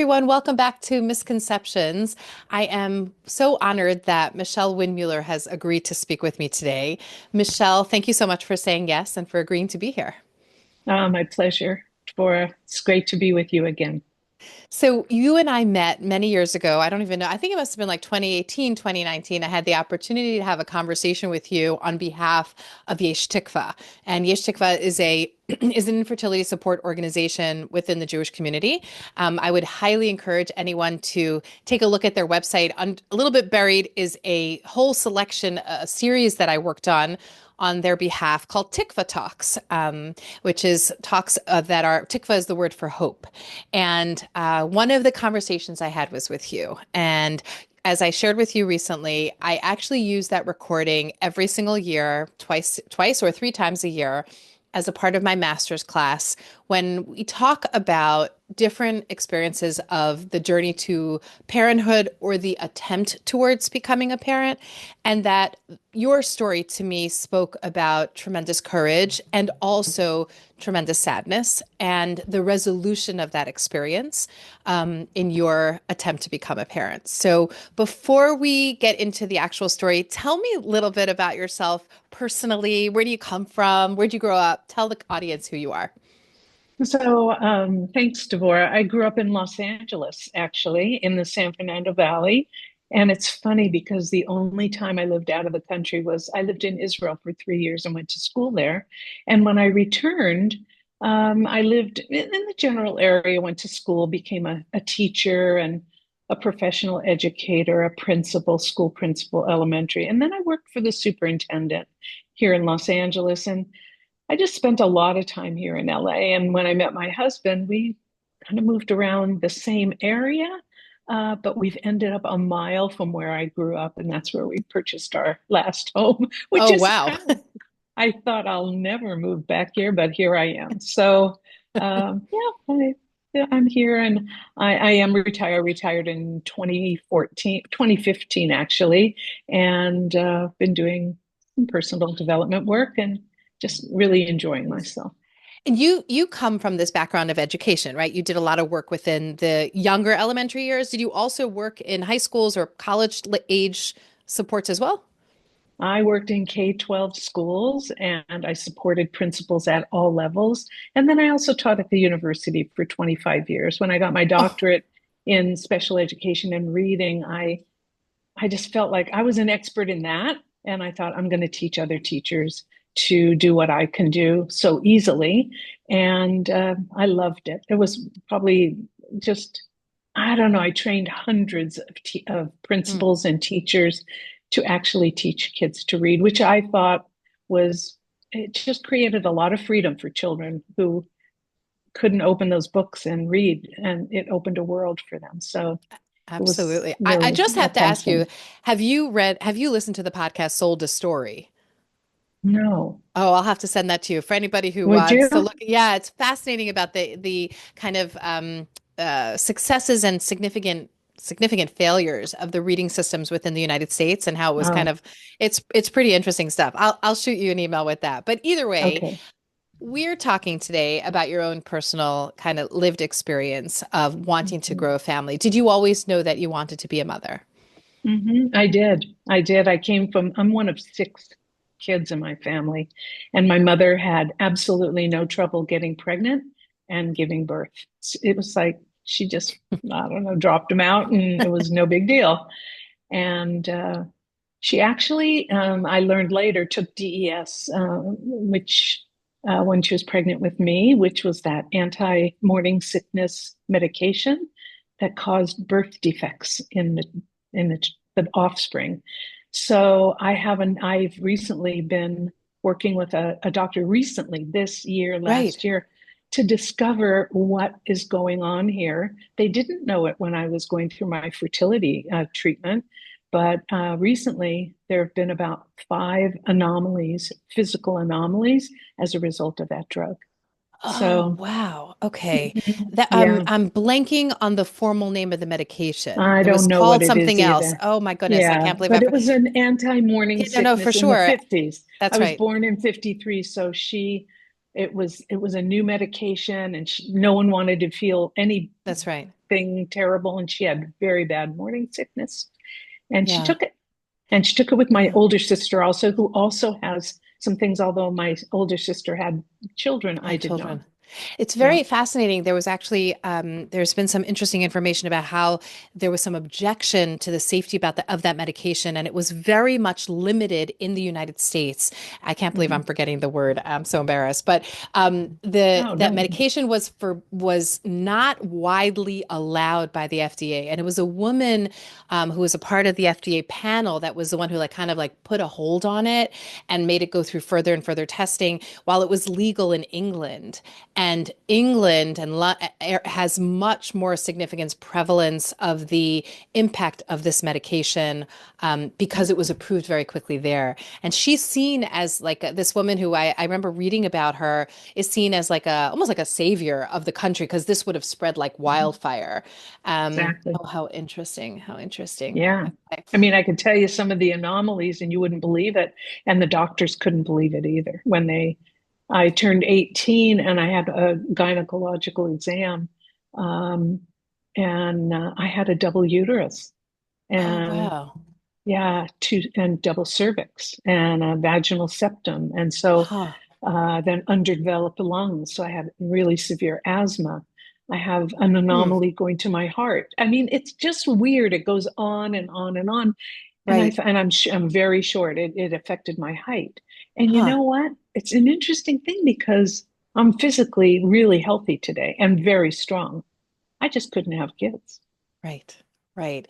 Everyone, welcome back to Misconceptions. I am so honored that Michelle Windmuller has agreed to speak with me today. Michelle, thank you so much for saying yes and for agreeing to be here. My pleasure. It's great to be with you again. So you and I met many years ago. I don't even know. I think it must have been like 2018, 2019. I had the opportunity to have a conversation with you on behalf of Yesh Tikva. And Yesh Tikva is a is an infertility support organization within the Jewish community. I would highly encourage anyone to take a look at their website. A little bit buried is a whole selection, a series that I worked on their behalf called Tikva Talks, which is talks that are Tikva is the word for hope. And one of the conversations I had was with you. And as I shared with you recently, I actually use that recording every single year, twice or three times a year, as a part of my master's class when we talk about different experiences of the journey to parenthood or the attempt towards becoming a parent. And that your story to me spoke about tremendous courage and also tremendous sadness and the resolution of that experience in your attempt to become a parent. So before we get into the actual story, tell me a little bit about yourself personally. Where do you come from? Where'd you grow up? Tell the audience who you are. Thanks, Devorah. I grew up in Los Angeles, actually, in the San Fernando Valley. And it's funny because the only time I lived out of the country was I lived in Israel for 3 years and went to school there. And when I returned, I lived in the general area, went to school, became a teacher and a professional educator, a principal, school principal, elementary. And then I worked for the superintendent here in Los Angeles. And I just spent a lot of time here in LA. And when I met my husband, we kind of moved around the same area, but we've ended up a mile from where I grew up. And that's where we purchased our last home, which Oh, is wow. kind of, I thought I'll never move back here, but here I am. So, yeah, I'm here and I am retired in 2015 actually, and been doing some personal development work and just really enjoying myself. And you come from this background of education, right? You did a lot of work within the younger elementary years. Did you also work in high schools or college age supports as well? I worked in K-12 schools and I supported principals at all levels. And then I also taught at the university for 25 years. When I got my Oh, doctorate in special education and reading, I just felt like I was an expert in that. And I thought I'm going to teach other teachers to do what I can do so easily. And I loved it. It was probably just, I don't know, I trained hundreds of mm. principals and teachers to actually teach kids to read, which I thought was, it just created a lot of freedom for children who couldn't open those books and read. And it opened a world for them. So it was Absolutely. I really just a have to ask you, passion. have you listened to the podcast Sold a Story? No. Oh, I'll have to send that to you for anybody who Would wants you? to look. Yeah, it's fascinating about the kind of successes and significant failures of the reading systems within the United States and how it was kind Oh, of it's pretty interesting stuff. I'll shoot you an email with that. But either way, okay. we're talking today about your own personal kind of lived experience of wanting to Mhm. grow a family. Did you always know that you wanted to be a mother? I did. I did. I'm one of six kids in my family, and my mother had absolutely no trouble getting pregnant and giving birth. It was like she just, I don't know, dropped them out and it was no big deal. And she actually, I learned later, took DES, which when she was pregnant with me, which was that anti-morning sickness medication that caused birth defects in the offspring. So I've recently been working with a doctor recently, this year, Right. last year, to discover what is going on here. They didn't know it when I was going through my fertility treatment, but recently there have been about five anomalies, physical anomalies, as a result of that drug. Oh, So, wow. Okay. That yeah, I'm blanking on the formal name of the medication. I It was don't know what called it is something else. either. Oh my goodness, I Yeah, can't believe but it was an anti-morning Yeah, no, for sickness in the sure. 50s. I That's was right. born in 53, so it was a new medication and no one wanted to feel any That's right. nothing terrible. And she had very bad morning sickness. And she Yeah. took it. And she took it with my Yeah. older sister also, who also has some things, although my older sister had children, I My did not. children. It's Yeah. very fascinating. There was actually there's been some interesting information about how there was some objection to the safety about of that medication, and it was very much limited in the United States. I can't believe I'm Mhm. forgetting the word. I'm so embarrassed. But the Oh, that no. medication was not widely allowed by the FDA, and it was a woman who was a part of the FDA panel that was the one who like kind of like put a hold on it and made it go through further and further testing while it was legal in England. And England has much more significance prevalence of the impact of this medication because it was approved very quickly there. And she's seen as like this woman who I remember reading about her is seen as like a almost like a savior of the country because this would have spread like Mhm. wildfire. Exactly. Oh, how interesting! How interesting. Yeah. Okay. I mean, I could tell you some of the anomalies and you wouldn't believe it. And the doctors couldn't believe it either. I turned 18 and I had a gynecological exam. Um, and I had a double uterus Oh, and wow. yeah, and double cervix and a vaginal septum. And so Huh. then underdeveloped lungs. So I had really severe asthma. I have an Hmm. anomaly going to my heart. I mean, it's just weird. It goes on and on and on. Right. I'm very short. It affected my height. And you Huh. know what? It's an interesting thing because I'm physically really healthy today and very strong. I just couldn't have kids. Right. Right.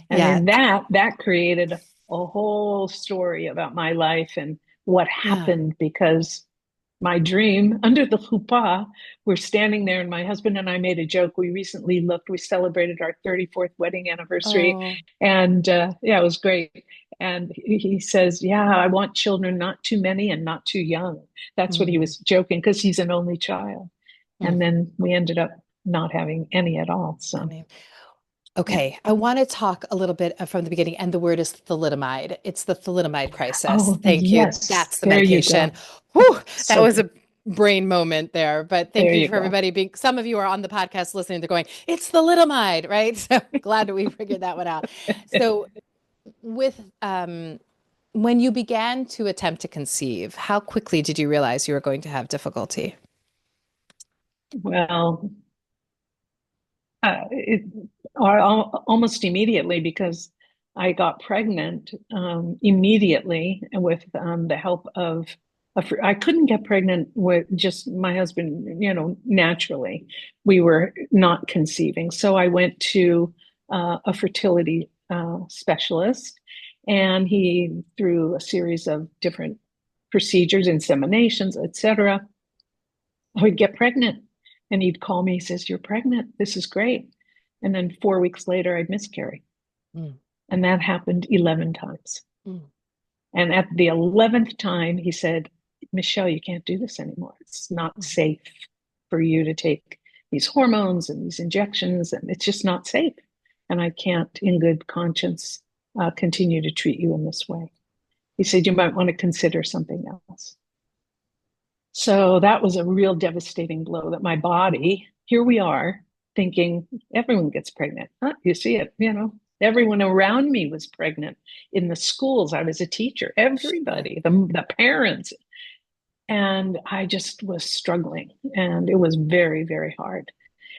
And Yeah. then that created a whole story about my life and what Yeah. happened because my dream under the chuppah, we're standing there, and my husband and I made a joke. We celebrated our 34th wedding anniversary, Oh. and yeah, it was great. And he says, "Yeah, I want children, not too many and not too young." That's what he Mm. was joking because he's an only child. Mm. And then we ended up not having any at all. I So, mean, yeah. okay. I want to talk a little bit from the beginning, and the word is thalidomide. It's the thalidomide crisis. Oh, Thank you. yes. That's the There you medication. go. Whew, that So was good. a brain moment there. But thank There you you for go. everybody being, some of you are on the podcast listening. They're going, it's thalidomide, right? So glad that we figured that one out. So with when you began to attempt to conceive, how quickly did you realize you were going to have difficulty? Well, it, almost immediately because I got pregnant immediately with the help of I couldn't get pregnant with just my husband, naturally. We were not conceiving. So I went to a fertility specialist, and he, through a series of different procedures, inseminations, etc., I would get pregnant. And he'd call me, he says, "You're pregnant. This is great." And then 4 weeks later, I'd miscarry. Mm, And that happened 11 times. mm, And at the 11th time, he said, "Michelle, you can't do this anymore. It's not mm, safe for you to take these hormones and these injections, and it's just not safe. And I can't, in good conscience, continue to treat you in this way." He said, "You might want to consider something else." So that was a real devastating blow that my body, here we are thinking everyone gets pregnant. Huh, you see it, everyone around me was pregnant in the schools. I was a teacher, sure. everybody, the parents. And I just was struggling and it was very, very hard.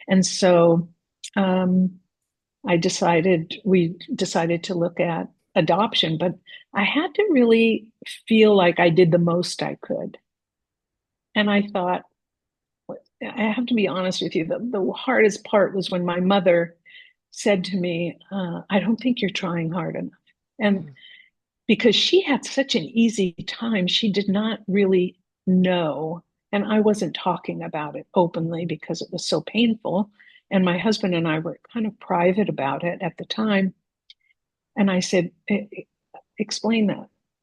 And so um, we decided to look at adoption, but I had to really feel like I did the most I could. And I thought, I have to be honest with you, the hardest part was when my mother said to me, "I don't think you're trying hard enough." And Mm, because she had such an easy time, she did not really know. And I wasn't talking about it openly because it was so painful. And my husband and I were kind of private about it at the time. And I said, Explain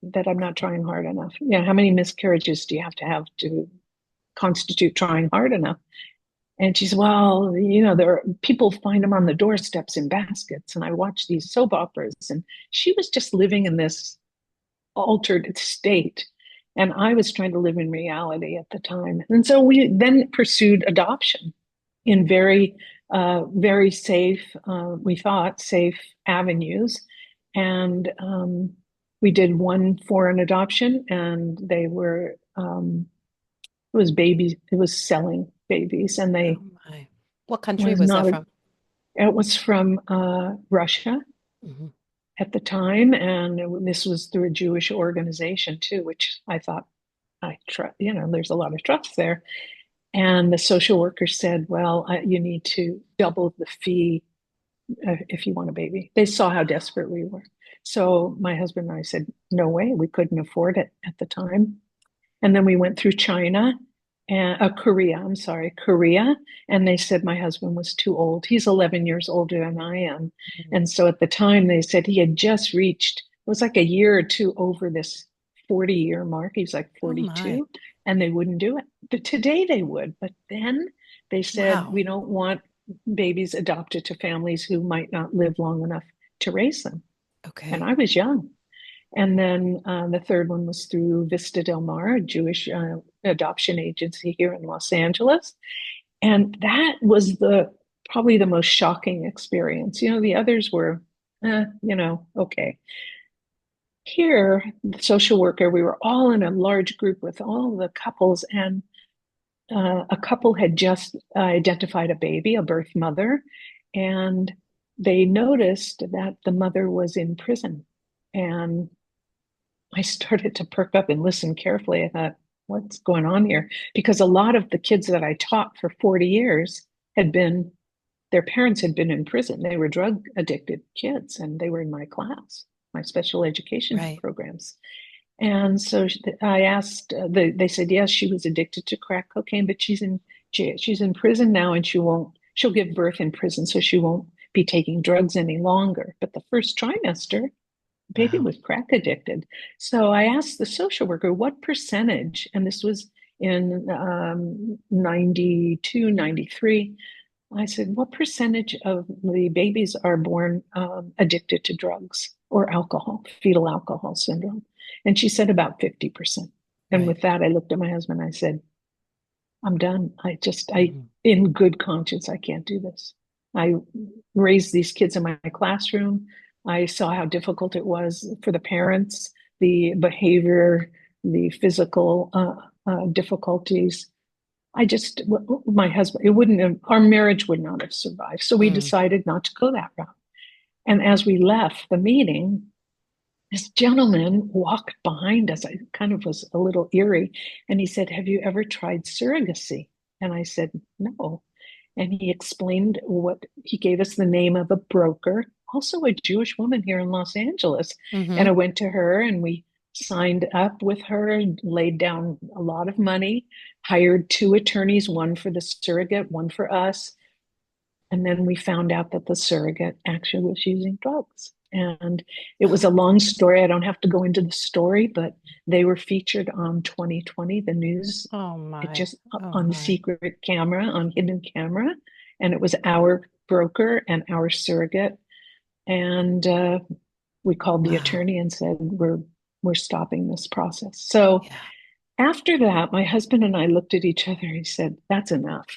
that I'm not trying hard enough. Yeah, how many miscarriages do you have to constitute trying hard enough?" And she said, "Well, there are people find them on the doorsteps in baskets." And I watch these soap operas. And she was just living in this altered state. And I was trying to live in reality at the time. And so we then pursued adoption in very very safe, we thought, safe avenues. And we did one for an adoption, and they were, it was babies, it was selling babies, and they Oh my. What country was was that not, from? it was from Russia Hmm. at the time. And this was through a Jewish organization too, which I thought, I trust, there's a lot of trust there. And the social worker said, well, you need to double the fee if you want a baby. They saw how desperate we were. So my husband and I said, no way, we couldn't afford it at the time. And then we went through China and Korea, I'm sorry, Korea. And they said my husband was too old. He's 11 years older than I am. And so at the time they said he had just reached, it was like a year or two over this 40-year mark. He's like Oh my. 42, and they wouldn't do it. But today they would. But then they said, Wow. we don't want babies adopted to families who might not live long enough to raise them. And Okay. I was young. And then the third one was through Vista Del Mar, a Jewish adoption agency here in Los Angeles. And that was the probably the most shocking experience. The others were, okay. Here, the social worker, we were all in a large group with all the couples, and a couple had just identified a baby, a birth mother, and they noticed that the mother was in prison. And I started to perk up and listen carefully. I thought, what's going on here? Because a lot of the kids that I taught for 40 years had been, their parents had been in prison. They were drug addicted kids, and they were in my class, my special education Right. programs. And so I asked, they said, yes, she was addicted to crack cocaine, but she's in prison now, and she'll give birth in prison, so she won't be taking drugs any longer. But the first trimester, baby Wow. was crack addicted. So I asked the social worker, what percentage, and this was in 92, 93. I said, what percentage of the babies are born addicted to drugs or alcohol, fetal alcohol syndrome? And she said about 50%. And Right. with that, I looked at my husband. I said, I'm done. Mhm. In good conscience, I can't do this. I raised these kids in my classroom. I saw how difficult it was for the parents, the behavior, the physical difficulties. My husband, it wouldn't have, our marriage would not have survived. So we Mm. decided not to go that route. And as we left the meeting, this gentleman walked behind us. I kind of was a little eerie. And he said, have you ever tried surrogacy? And I said, no. And he explained he gave us the name of a broker, also a Jewish woman here in Los Angeles. And Hmm. I went to her, and we signed up with her and laid down a lot of money, hired two attorneys, one for the surrogate, one for us. And then we found out that the surrogate actually was using drugs. And it was a Oh, long story. I don't have to go into the story, but they were featured on 2020, the news, oh it my. just Oh on my. secret camera, on hidden camera. And it was our broker and our surrogate. And we called the Wow. attorney and said, we're stopping this process. So Yeah. after that, my husband and I looked at each other. He said, that's enough.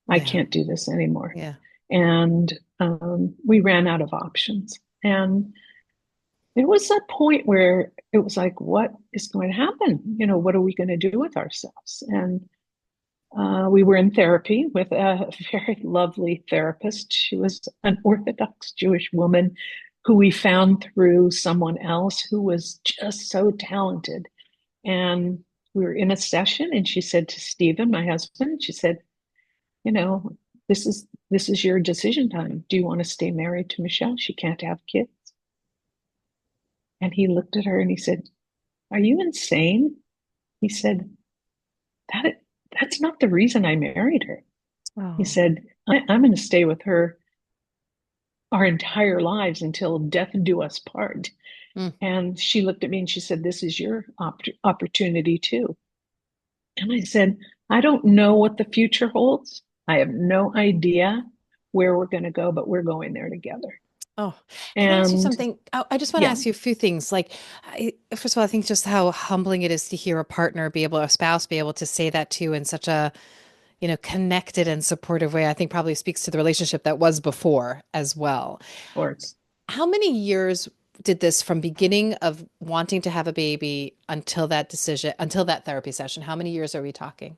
I Yeah. can't do this anymore. Yeah. And we ran out of options. And there was a point where it was like, what is going to happen? What are we going to do with ourselves? And we were in therapy with a very lovely therapist. She was an Orthodox Jewish woman who we found through someone else who was just so talented. And we were in a session, and she said to Stephen, my husband, she said, you know, this is your decision time. Do you want to stay married to Michelle? She can't have kids. And he looked at her and he said, are you insane? He said, that that's not the reason I married her. He Oh. said, I'm going to stay with her our entire lives until death do us part. Mm. And she looked at me and she said, this is your opportunity too. And I said, I don't know what the future holds. I have no idea where we're going to go, but we're going there together. Oh, can I ask you And something? I just want to yeah, ask you a few things. Like, first of all, I think just how humbling it is to hear a partner be able, a spouse be able to say that to you in such a, connected and supportive way, I think probably speaks to the relationship that was before as well. course. How many years did this from beginning of wanting to have a baby until that decision, until that therapy session? How many years are we talking?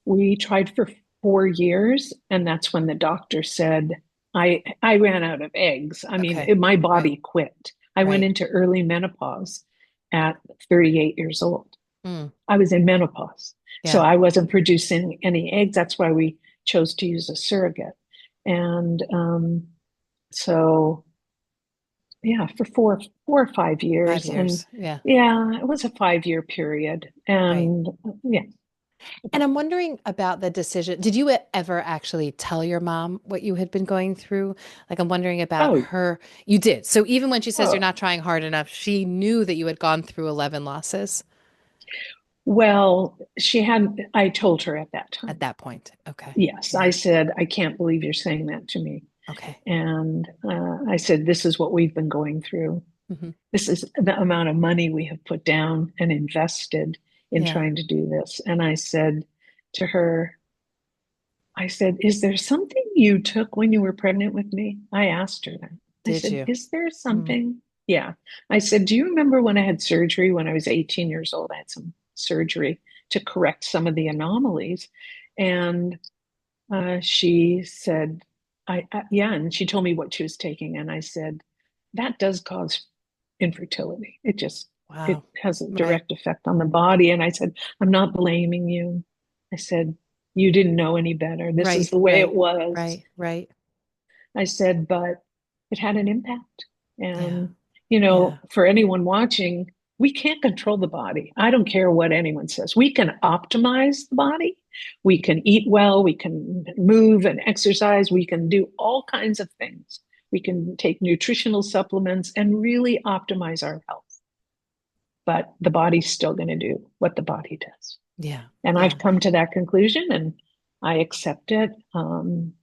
We tried for 4 years, and that's when the doctor said, I ran out of eggs. I mean, Okay. my Right. body quit. I went Right. into early menopause at 38 years old. Mm, I was in menopause. So yeah. I wasn't producing any eggs. That's why we chose to use a surrogate. And so, yeah, for 4 or 5 years. 5 years. And Yeah. yeah, it was a 5 year period. Right. And yeah. And I'm wondering about the decision. Did you ever actually tell your mom what you had been going through? Like, I'm wondering about Oh, her. You did. So even when she says you're oh, not trying hard enough, she knew that you had gone through 11 losses well, I told her at that at time. that point. Okay. Yes, I Yeah. said, I can't believe you're saying that to me. Okay. And I said, this is what we've been going through. Hmm. This is the amount of money we have put down and invested in Yeah. trying to do this. And I said to her, I said, is there something you took when you were pregnant with me? I asked her that. I Did said, you? is there Mm. something? Yeah. I said, do you remember when I had surgery when I was 18 years old? I had some surgery to correct some of the anomalies. And she said, yeah. And she told me what she was taking. And I said, that does cause infertility. It Wow. has a Right. direct effect on the body. And I said, I'm not blaming you. I said, you didn't know any better. This is Right. the way it Right. was. Right. Right. I said, but it had an impact. Yeah. And, Yeah. for anyone watching, we can't control the body. I don't care what anyone says. We can optimize the body. We can eat well. We can move and exercise. We can do all kinds of things. We can take nutritional supplements and really optimize our health. But the body's still going to do what the body does. Yeah. And Yeah. I've come to that conclusion and I accept it. And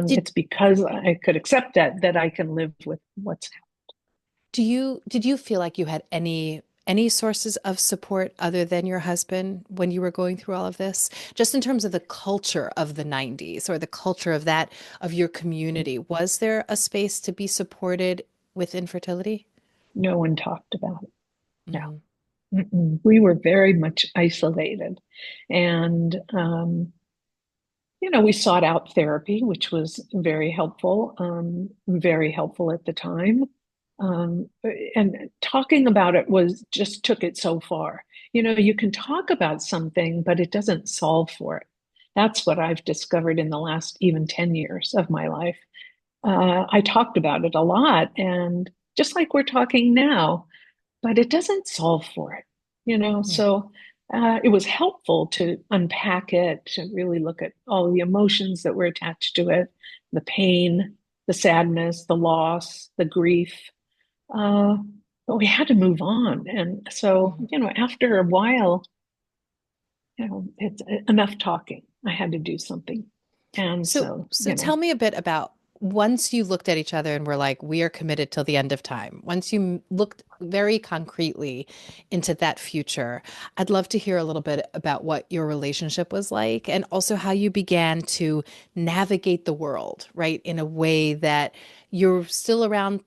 Did it's because I could accept that I can live with what's happening. did you feel like you had any sources of support other than your husband when you were going through all of this? Just in terms of the culture of the 90s or the culture of your community, was there a space to be supported with infertility? No one talked about it. No. Hmm. Mm-mm. We were very much isolated. And, we sought out therapy, which was very helpful at the time. And talking about it was just took it so far. You can talk about something, but it doesn't solve for it. That's what I've discovered in the last even 10 years of my life. I talked about it a lot, and just like we're talking now, but it doesn't solve for it, Yeah. So it was helpful to unpack it, to really look at all the emotions that were attached to it, the pain, the sadness, the loss, the grief. Uh, but we had to move on. And so, Mhm. after a while, it's enough talking. I had to do something. And So, so, so tell me a bit about once you looked at each other and were like, we are committed till the end of time. Once you looked very concretely into that future, I'd love to hear a little bit about what your relationship was like and also how you began to navigate the world, right, in a way that you're still around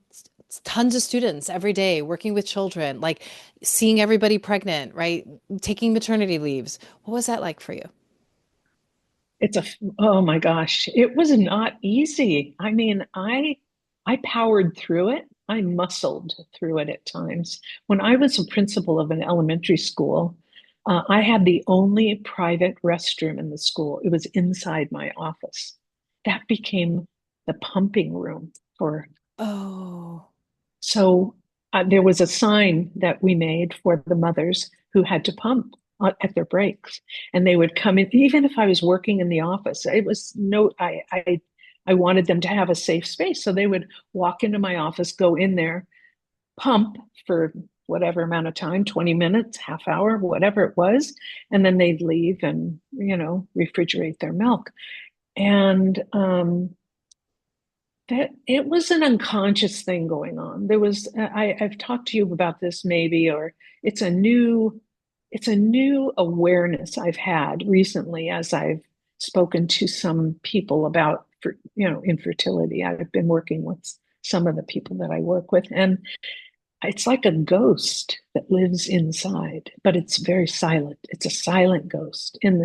tons of students every day, working with children, like seeing everybody pregnant, right, taking maternity leaves. What was that like for you? it's a, oh my gosh, it was not easy. I mean, I powered through it. I muscled through it at times. When I was a principal of an elementary school, I had the only private restroom in the school. It was inside my office. That became the pumping room for. Oh. So there was a sign that we made for the mothers who had to pump at their breaks, and they would come in. Even if I was working in the office, it was no. I wanted them to have a safe space, so they would walk into my office, go in there, pump for whatever amount of time, 20 minutes, half hour, whatever it was, and then they'd leave and refrigerate their milk. And that it was an unconscious thing going on. I've talked to you about this maybe, or it's a new. it's a new awareness I've had recently as I've spoken to some people about, infertility. I've been working with some of the people that I work with, and it's like a ghost that lives inside, but it's very silent. It's a silent ghost in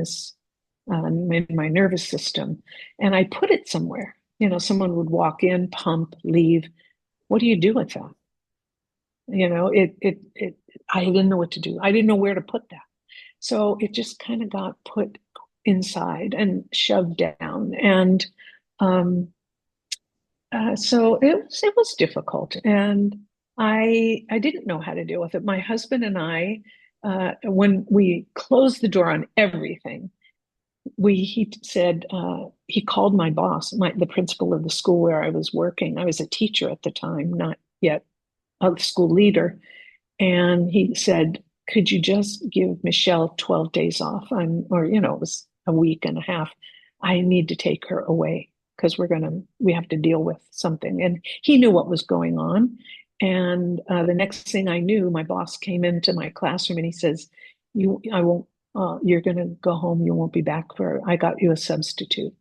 my nervous system. And I put it somewhere. Someone would walk in, pump, leave. What do you do with that? I didn't know what to do. I didn't know where to put that. So it just kind of got put inside and shoved down. And um, so it was difficult. And I didn't know how to deal with it. My husband and I, when we closed the door on everything, he said he called my boss, the principal of the school where I was working. I was a teacher at the time, not yet a school leader. And he said, could you just give Michelle 12 days off? It was a week and a half. I need to take her away because we have to deal with something. And he knew what was going on. And the next thing I knew, my boss came into my classroom and he says, I won't, you're going to go home. You won't be back I got you a substitute.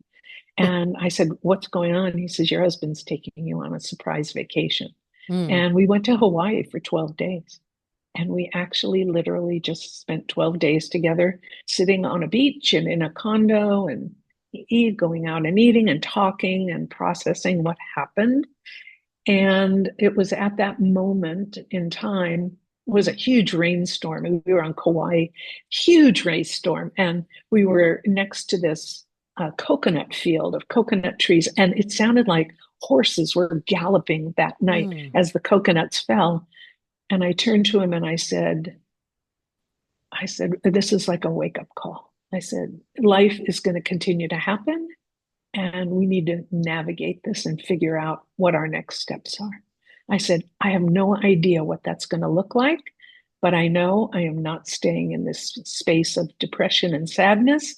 And I said, what's going on? He says, your husband's taking you on a surprise vacation. Hmm. And we went to Hawaii for 12 days. And we actually literally just spent 12 days together, sitting on a beach and in a condo and going out and eating and talking and processing what happened. And it was at that moment in time, was a huge rainstorm. We were on Kauai, huge rainstorm. And we were next to this coconut field of coconut trees. And it sounded like horses were galloping that night Hmm. as the coconuts fell. And I turned to him and I said, this is like a wake up call. I said, life is going to continue to happen and we need to navigate this and figure out what our next steps are. I said, I have no idea what that's going to look like, but I know I am not staying in this space of depression and sadness.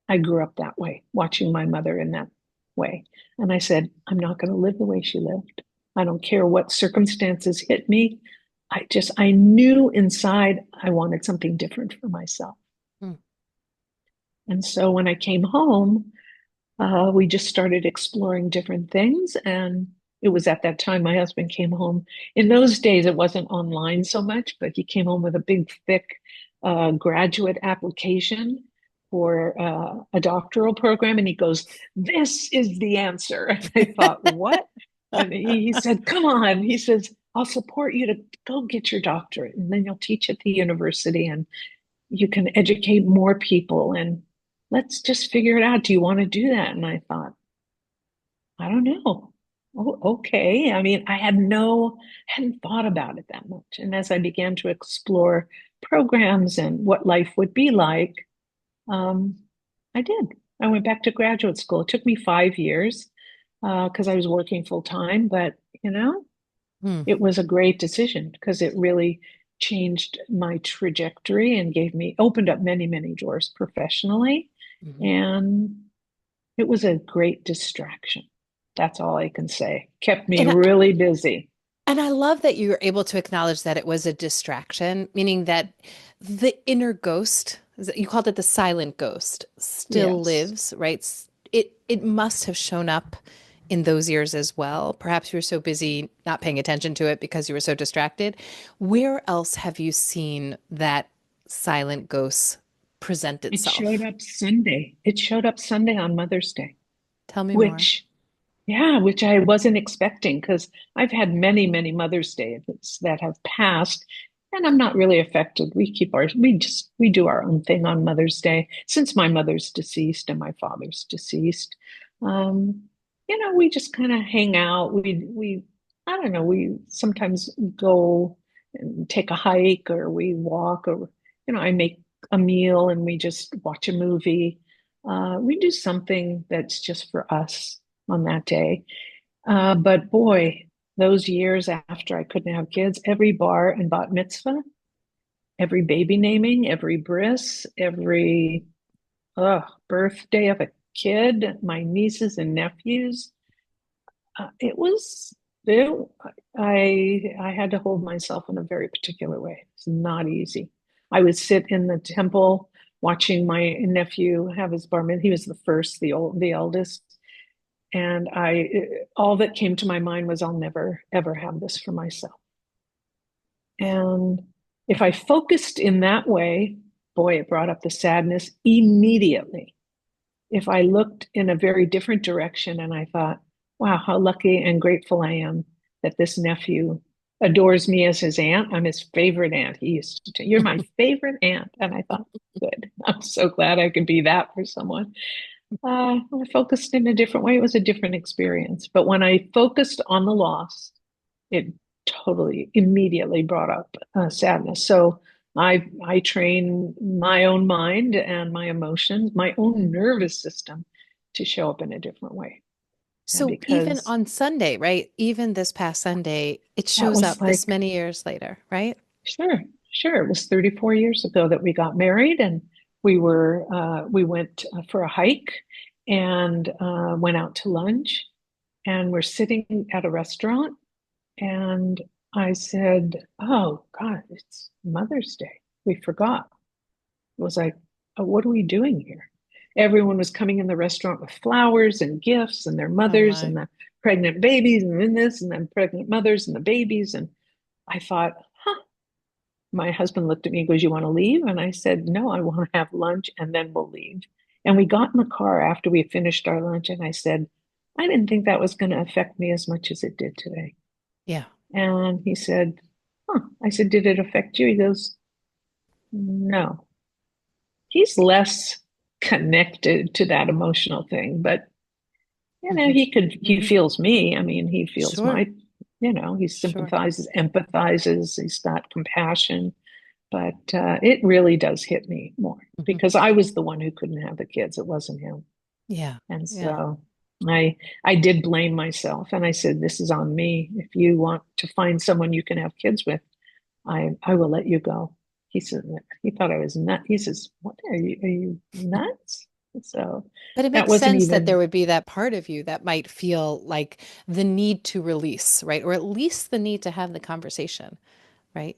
I grew up that way, watching my mother in that way. And I said, I'm not going to live the way she lived. I don't care what circumstances hit me. I knew inside I wanted something different for myself. Hmm. And so when I came home, we just started exploring different things. And it was at that time my husband came home. In those days, it wasn't online so much, but he came home with a big, thick graduate application for a doctoral program. And he goes, this is the answer. And I thought, what? And he said, come on. He says, I'll support you to go get your doctorate. And then you'll teach at the university and you can educate more people. And let's just figure it out. Do you want to do that? And I thought, I don't know. Oh, okay. I mean, hadn't thought about it that much. And as I began to explore programs and what life would be like, um, I did. I went back to graduate school. It took me 5 years because I was working full time, but you know, Hmm. it was a great decision because it really changed my trajectory and opened up many, many doors professionally. Mhm. And it was a great distraction. That's all I can say. Kept me And I, really busy. and I love that you were able to acknowledge that it was a distraction, meaning that the inner ghost, you called it the silent ghost, still Yes. lives, right? It must have shown up in those years as well. Perhaps you were so busy not paying attention to it because you were so distracted. Where else have you seen that silent ghost present It showed itself? up Sunday. It showed up Sunday on Mother's Day, Tell me more. which, yeah, which I wasn't expecting because I've had many, many Mother's Days that have passed, and I'm not really affected. We do our own thing on Mother's Day since my mother's deceased and my father's deceased. Um, we just kind of hang out. I don't know, we sometimes go and take a hike or we walk or, I make a meal and we just watch a movie. We do something that's just for us on that day. But boy, those years after I couldn't have kids, every bar and bat mitzvah, every baby naming, every bris, every birthday of a kid, my nieces and nephews, it was it, I had to hold myself in a very particular way. It's not easy. I would sit in the temple watching my nephew have his bar mitzvah. He was the first, the eldest. And all that came to my mind was, I'll never, ever have this for myself. And if I focused in that way, boy, it brought up the sadness immediately. If I looked in a very different direction and I thought, wow, how lucky and grateful I am that this nephew adores me as his aunt. I'm his favorite aunt. He used to, you're my favorite aunt. And I thought, good. I'm so glad I could be that for someone. I focused in a different way. It was a different experience. But when I focused on the loss, it totally immediately brought up sadness. So I train my own mind and my emotions, my own nervous system to show up in a different way. And So even because on Sunday, right? Even this past Sunday, it that shows was up this like, many years later, right? sure, sure. It was 34 years ago that we got married, and we went for a hike and went out to lunch, and we're sitting at a restaurant, and I said, "Oh God, it's Mother's Day. We forgot." It was like, oh, what are we doing here? Everyone was coming in the restaurant with flowers and gifts and their Oh mothers my. and the pregnant babies and then this and then pregnant mothers and the babies. And I thought, huh. My husband looked at me and goes, you want to leave? And I said, no, I want to have lunch and then we'll leave. And we got in the car after we finished our lunch. And I said, I didn't think that was going to affect me as much as it did today. Yeah. And he said, huh. I said, did it affect you? He goes, no. He's less connected to that emotional thing, but Hmm. he feels me. I mean, he feels Sure. my, he Sure. sympathizes, empathizes, he's got compassion, but it really does hit me more Hmm. because I was the one who couldn't have the kids. It wasn't him. Yeah. And Yeah. so I did blame myself and I said, this is on me. If you want to find someone you can have kids with, I will let you go. He said, he thought I was nuts. He says, what are you nuts? So But it that makes wasn't sense that there even, would be that part of you that might feel like the need to release, right? Or at least the need to have the conversation, right?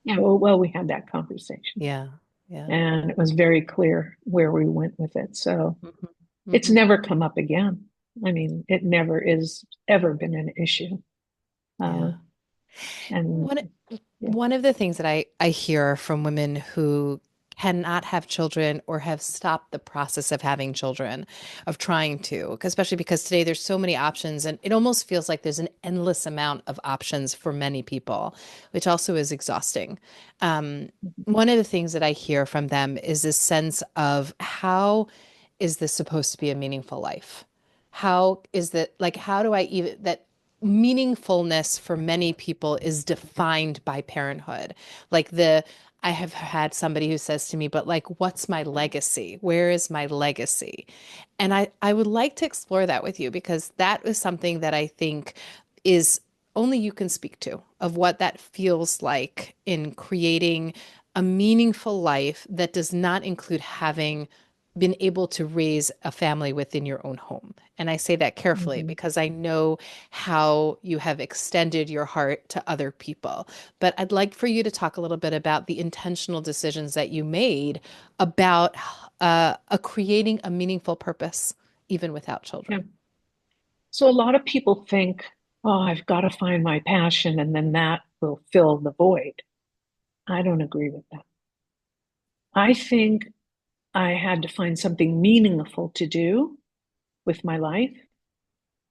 yeah, well, we had that conversation Yeah. Yeah. and it was very clear where we went with it. So Hmm. it's Hmm. never come up again. I mean, it never is ever been an issue. Uh, Yeah. and One yeah, one of the things that I hear from women who cannot have children or have stopped the process of having children, of trying to, especially because today there's so many options and it almost feels like there's an endless amount of options for many people, which also is exhausting. Um, One of the things that I hear from them is this sense of how is this supposed to be a meaningful life? How is that like, how do I even that meaningfulness for many people is defined by parenthood? Like I have had somebody who says to me, but like, what's my legacy? Where is my legacy? And I would like to explore that with you because that is something that I think is only you can speak to of what that feels like in creating a meaningful life that does not include having been able to raise a family within your own home. And I say that carefully mhm. because I know how you have extended your heart to other people. But I'd like for you to talk a little bit about the intentional decisions that you made about creating a meaningful purpose, even without Yeah. children. So a lot of people think, oh, I've got to find my passion and then that will fill the void. I don't agree with that. I think I had to find something meaningful to do with my life,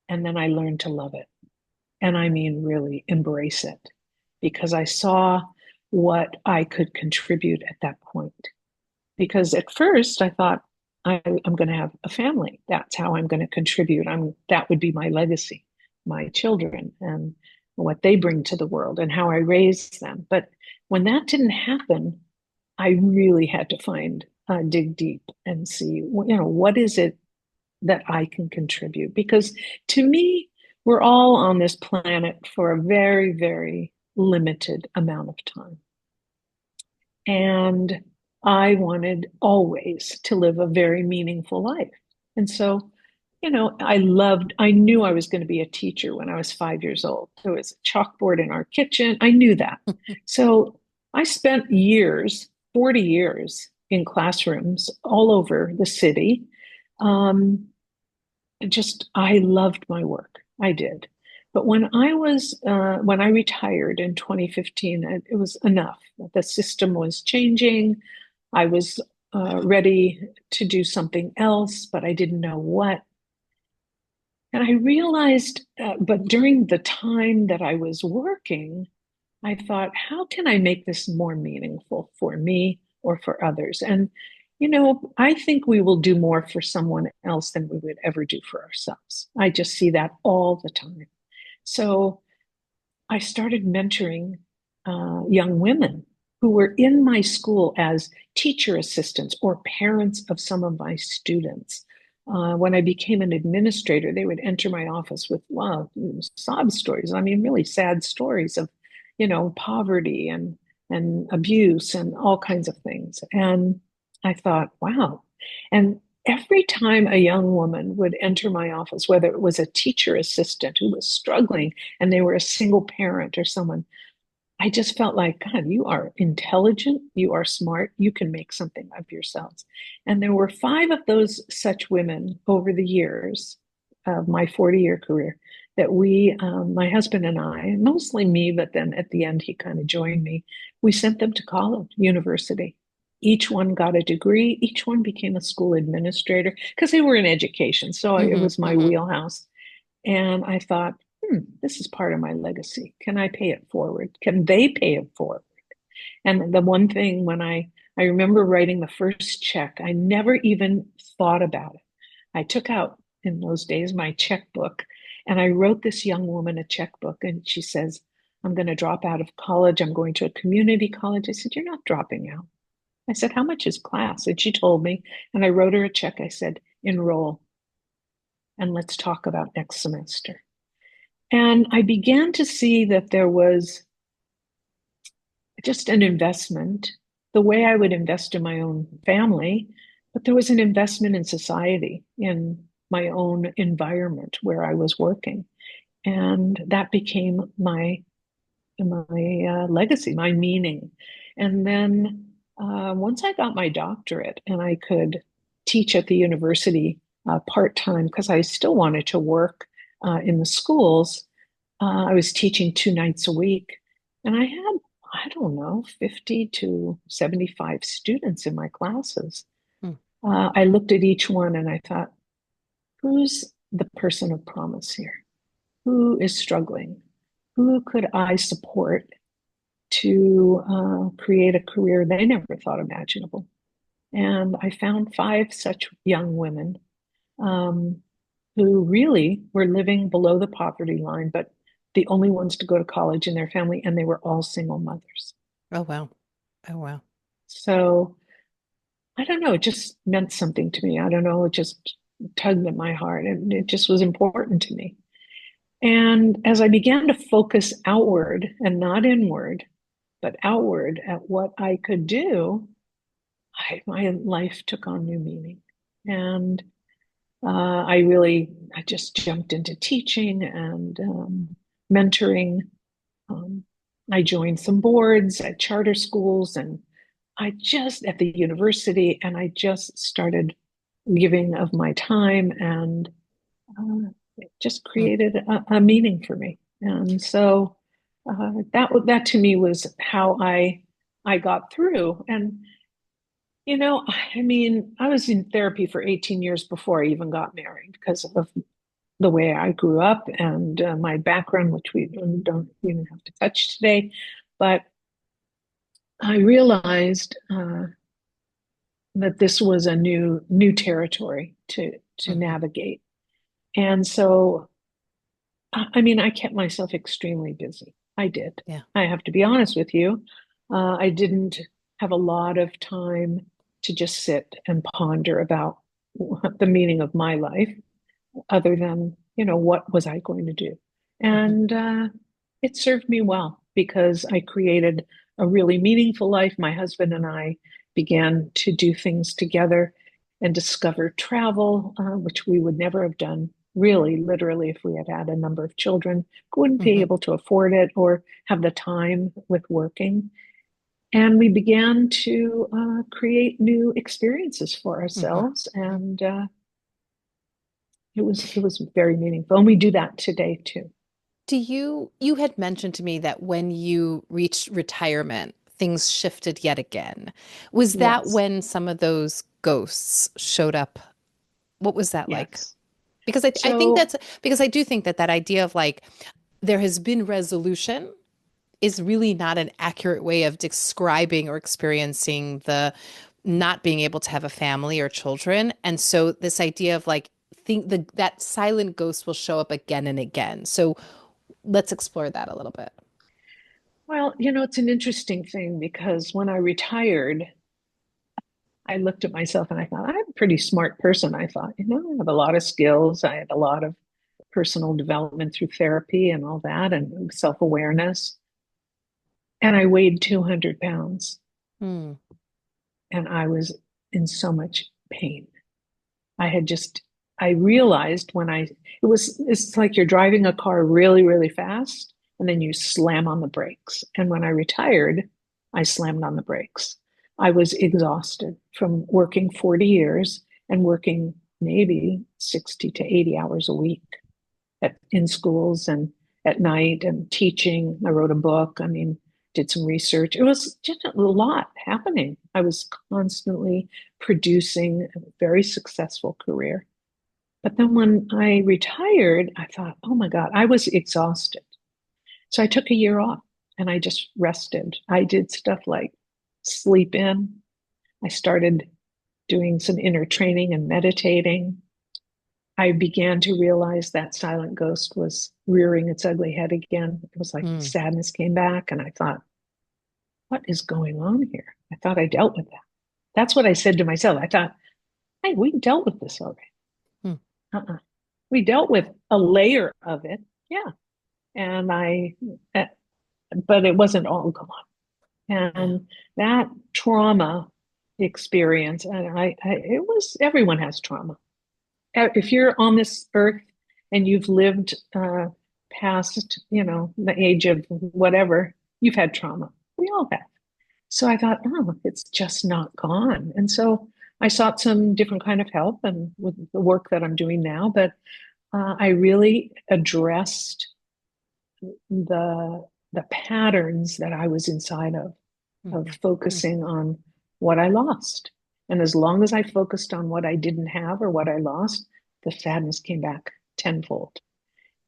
and then I learned to love it. And I mean, really embrace it because I saw what I could contribute at that point. Because at first I thought, I'm going to have a family. That's how I'm going to contribute. That would be my legacy, my children and what they bring to the world and how I raise them. But when that didn't happen, I really had to dig deep and see, what is it that I can contribute? Because to me, we're all on this planet for a very, very limited amount of time. And I wanted always to live a very meaningful life. And so, I knew I was going to be a teacher when I was 5 years old. There was a chalkboard in our kitchen. I knew that. So I spent years 40 years in classrooms all over the city. Um, I loved my work. I did. But when I retired in 2015, it was enough. The system was changing. I was ready to do something else, but I didn't know what. And I realized, but during the time that I was working, I thought, how can I make this more meaningful for me or for others? And, I think we will do more for someone else than we would ever do for ourselves. I just see that all the time. So I started mentoring young women who were in my school as teacher assistants or parents of some of my students. When I became an administrator, they would enter my office with, wow, sob stories. I mean, really sad stories of, poverty and abuse and all kinds of things. And I thought, wow. And every time a young woman would enter my office, whether it was a teacher assistant who was struggling and they were a single parent or someone, I just felt like, God, you are intelligent, you are smart, you can make something of yourselves. And there were five of those such women over the years of my 40-year career that my husband and I, mostly me, but then at the end he kind of joined me, we sent them to college, university. Each one got a degree, each one became a school administrator because they were in education. So it Hmm. was my Hmm. wheelhouse. And I thought, this is part of my legacy. Can I pay it forward? Can they pay it forward? And the one thing I remember writing the first check, I never even thought about it. I took out in those days my checkbook and I wrote this young woman a checkbook and she says, I'm going to drop out of college. I'm going to a community college. I said, you're not dropping out. I said, how much is class? And she told me, and I wrote her a check. I said, enroll and let's talk about next semester. And I began to see that there was just an investment, the way I would invest in my own family, but there was an investment in society, in my own environment where I was working. And that became my legacy, my meaning. And then once I got my doctorate and I could teach at the university part time because I still wanted to work in the schools, I was teaching 2 nights a week, and I had, I don't know, 50 to 75 students in my classes. Hmm. I looked at each one and I thought, who's the person of promise here? Who is struggling? Who could I support to create a career they never thought imaginable? And I found five such young women um, who really were living below the poverty line, but the only ones to go to college in their family, and they were all single mothers. Oh, wow. Oh, wow. So I don't know, it just meant something to me. I don't know, it just tugged at my heart and it just was important to me. And as I began to focus outward and not inward, but outward at what I could do, my life took on new meaning. And I just jumped into teaching and mentoring. Um, I joined some boards at charter schools and at the university, and I just started giving of my time and it just Hmm. created a meaning for me. And so that to me was how I got through. And I mean, I was in therapy for 18 years before I even got married because of the way I grew up and my background, which we don't even have to touch today. But I realized that this was a new territory to Hmm. navigate. And so, I mean, I kept myself extremely busy. I did. Yeah. I have to be honest with you. I didn't have a lot of time to just sit and ponder about the meaning of my life other than, what was I going to do? Hmm. And it served me well because I created a really meaningful life. My husband and I began to do things together and discover travel, which we would never have done really, literally, if we had had a number of children, wouldn't be Hmm. able to afford it or have the time with working. And we began to create new experiences for Hmm. ourselves, and it was very meaningful. And we do that today too. You had mentioned to me that when you reached retirement, things shifted yet again. Was that Yes, when some of those ghosts showed up? What was that like? yes. Because I think So, because I do think that that idea of like there has been resolution is really not an accurate way of describing or experiencing the not being able to have a family or children. And so this idea of like think that silent ghost will show up again and again. So let's explore that a little bit. well, it's an interesting thing because when I retired, I looked at myself and I thought, I'm a pretty smart person. I thought, I have a lot of skills. I had a lot of personal development through therapy and all that, and self-awareness. And I weighed 200 pounds Hmm. and I was in so much pain. I had just, I realized it's like you're driving a car really, really fast and then you slam on the brakes. And when I retired, I slammed on the brakes. I was exhausted from working 40 years and working maybe 60 to 80 hours a week in schools and at night and teaching. I wrote a book. I mean, did some research. It was just a lot happening. I was constantly producing a very successful career. But then when I retired, I thought, oh my God, I was exhausted. So I took a year off and I just rested. I did stuff like sleep in. I started doing some inner training and meditating. I began to realize that silent ghost was rearing its ugly head again. It was like Hmm. sadness came back, and I thought, what is going on here? I thought I dealt with that. That's what I said to myself. I thought, hey, we dealt with this already. Hmm. Uh-uh. We dealt with a layer of it. Yeah. And uh, but it wasn't all gone. Yeah. And that trauma experience, and it was, everyone has trauma. If you're on this earth and you've lived past, the age of whatever, you've had trauma. We all have. So I thought, oh, it's just not gone. And so I sought some different kind of help and with the work that I'm doing now, but I really addressed the the patterns that I was inside of Mhm. focusing on what I lost. And as long as I focused on what I didn't have or what I lost, the sadness came back tenfold.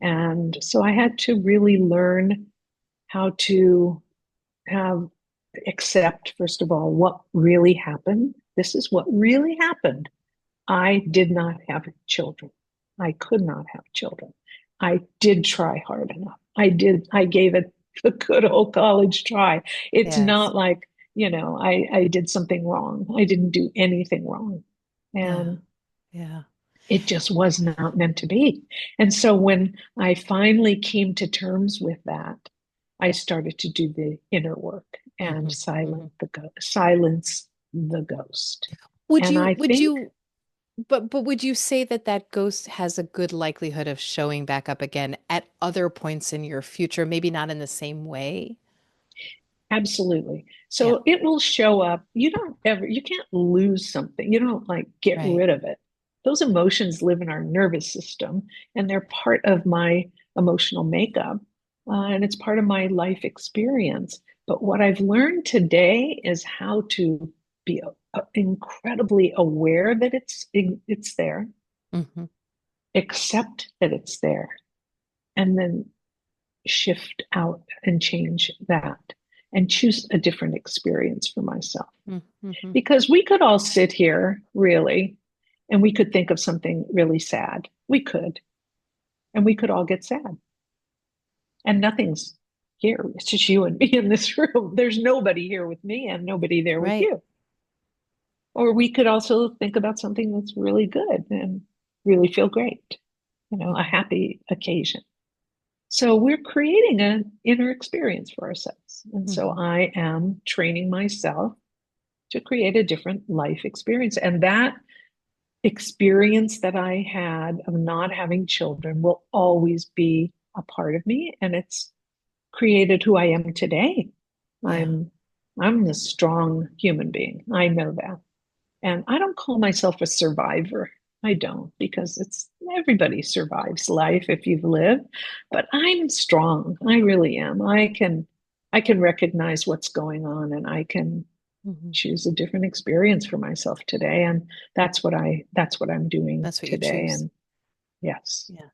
And so I had to really learn how to have accept, first of all, what really happened. This is what really happened. I did not have children. I could not have children. I did try hard enough. I gave it the good old college try. It's Yes. not like, I did something wrong. I didn't do anything wrong. Yeah. And Yeah. it just was not meant to be. And so when I finally came to terms with that, I started to do the inner work and Hmm. Hmm. silence the ghost. Would And you, I would think you, but would you say that that ghost has a good likelihood of showing back up again at other points in your future, maybe not in the same way? absolutely. Yeah. So it will show up. You can't lose something. You don't like get Right. rid of it. Those emotions live in our nervous system and they're part of my emotional makeup. And it's part of my life experience. But what I've learned today is how to be incredibly aware that it's there, Hmm. accept that it's there, and then shift out and change that and choose a different experience for myself. Hmm. Because we could all sit here, really, and we could think of something really sad. We could, and we could all get sad. And nothing's here. It's just you and me in this room. There's nobody here with me and nobody there with Right. you. Or we could also think about something that's really good and really feel great, a Hmm. happy occasion. So we're creating an inner experience for ourselves. And so Hmm. I am training myself to create a different life experience. And that experience that I had of not having children will always be a part of me. And it's created who I am today. Yeah. I'm I'm a strong human being. I know that. And I don't call myself a survivor. I don't, because it's everybody survives life if you've lived, but I'm strong. I really am. I can recognize what's going on, and I can Mhm. choose a different experience for myself today. And that's what I'm doing That's what you today. choose. And yes. Yeah.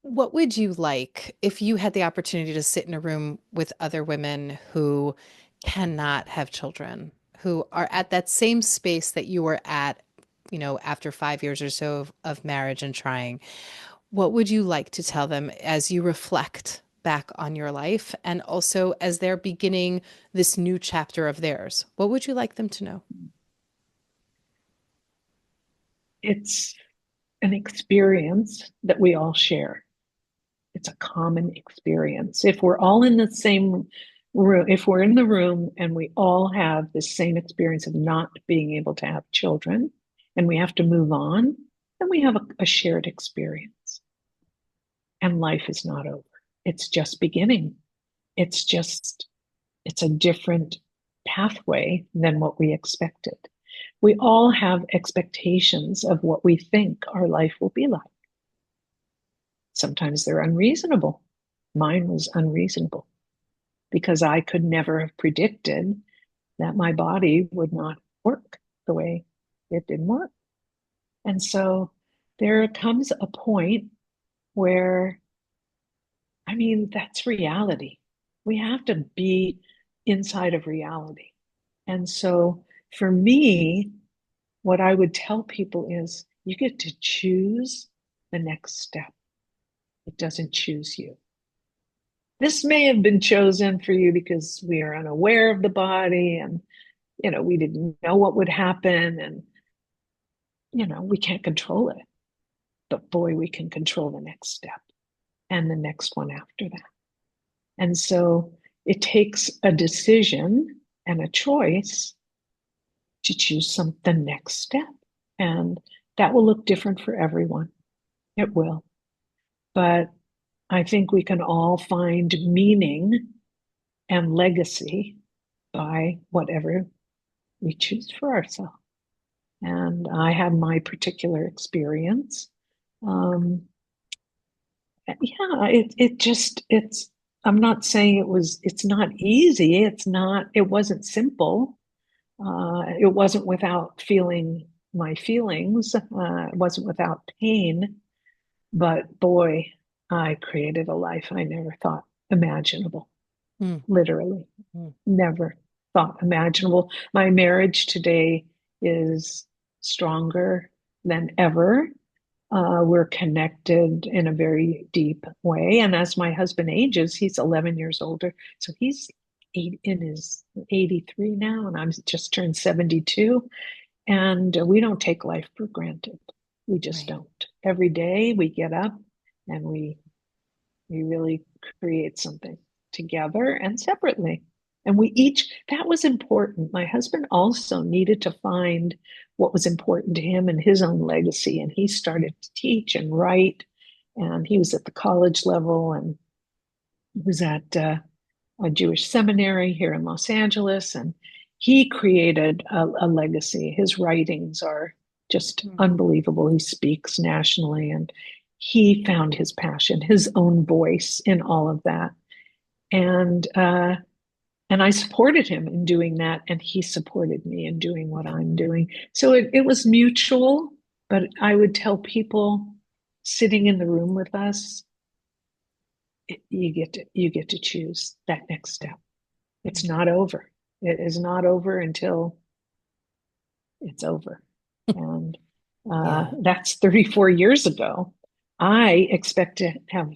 What would you like if you had the opportunity to sit in a room with other women who cannot have children, who are at that same space that you were at, after 5 years or so of marriage and trying? What would you like to tell them as you reflect back on your life and also as they're beginning this new chapter of theirs? What would you like them to know? It's an experience that we all share. It's a common experience. If we're all in the same room, if we're in the room and we all have the same experience of not being able to have children and we have to move on, then we have a shared experience. And life is not over. It's just beginning. It's just, it's a different pathway than what we expected. We all have expectations of what we think our life will be like. Sometimes they're unreasonable. Mine was unreasonable because I could never have predicted that my body would not work the way it didn't work. And so there comes a point where, I mean, that's reality. We have to be inside of reality. And so for me, what I would tell people is you get to choose the next step. It doesn't choose you. This may have been chosen for you because we are unaware of the body, and we didn't know what would happen, and we can't control it, but boy, we can control the next step and the next one after that. And so it takes a decision and a choice to choose the next step, and that will look different for everyone. It will. But I think we can all find meaning and legacy by whatever we choose for ourselves. And I had my particular experience. Um, yeah, I'm not saying it's not easy. It wasn't simple. It wasn't without feeling my feelings. It wasn't without pain. But boy, I created a life I never thought imaginable, Mm, literally. mm. Never thought imaginable. My marriage today is stronger than ever. We're connected in a very deep way. And as my husband ages, he's 11 years older. So he's in his 83 now, and I'm just turned 72. And we don't take life for granted. We just Right. don't. Every day we get up and we really create something together and separately. And that was important. My husband also needed to find what was important to him and his own legacy. And he started to teach and write. And he was at the college level and was at a Jewish seminary here in Los Angeles. And he created a legacy. His writings are just Mm. unbelievable. He speaks nationally, and he found his passion, his own voice in all of that. And and I supported him in doing that, and he supported me in doing what I'm doing. So it was mutual, but I would tell people sitting in the room with us, you get to choose that next step. It's not over. It is not over until it's over. And Yeah. that's 34 years ago. I expect to have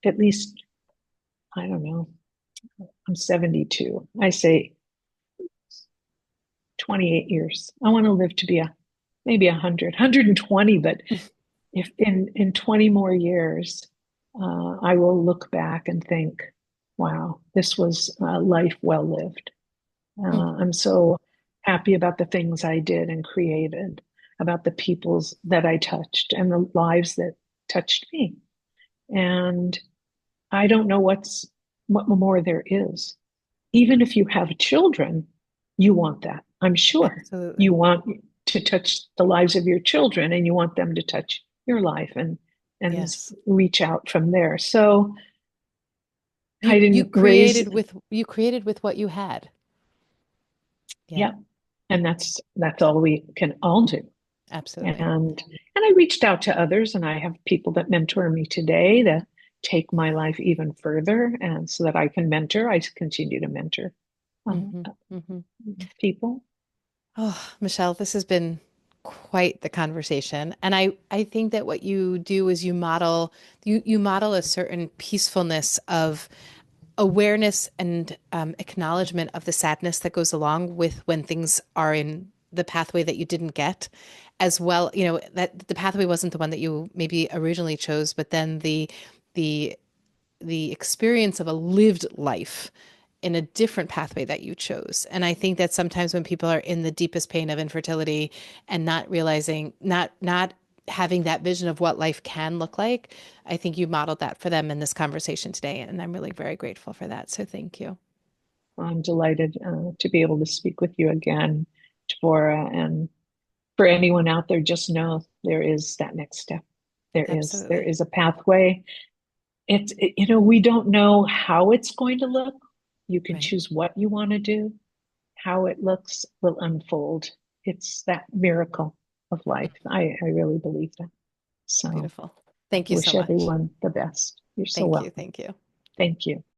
at least, I don't know, I'm 72. I say 28 years. I want to live to be maybe 100, 120, but if in 20 more years, I will look back and think, wow, this was a life well lived. Mm. I'm so happy about the things I did and created, about the peoples that I touched and the lives that touched me. And I don't know what more there is. Even if you have children, you want that. I'm sure you Absolutely. want to touch the lives of your children and you want them to touch your life and Yes. reach out from there. So I You didn't raise, created with what you had. Yeah, yeah, and that's all we can all do. absolutely. And I reached out to others, and I have people that mentor me today to take my life even further, and so that I can mentor, I continue to mentor um, Hmm. Hmm. people. Oh, Michelle, this has been quite the conversation. And I think that what you do is you model a certain peacefulness of awareness and acknowledgement of the sadness that goes along with when things are in the pathway that you didn't get, as well, that the pathway wasn't the one that you maybe originally chose, but then the the experience of a lived life in a different pathway that you chose. And I think that sometimes when people are in the deepest pain of infertility and not realizing, not having that vision of what life can look like, I think you modeled that for them in this conversation today. And I'm really very grateful for that. So thank you. I'm delighted to be able to speak with you again, Deborah. And for anyone out there, just know there is that next step. There Absolutely. is a pathway. We don't know how it's going to look. You can Right. choose what you want to do. How it looks will unfold. It's that miracle of life. I really believe that. So Beautiful. Thank you so wish much. everyone the best. You're so Thank you. welcome. Thank you. Thank you.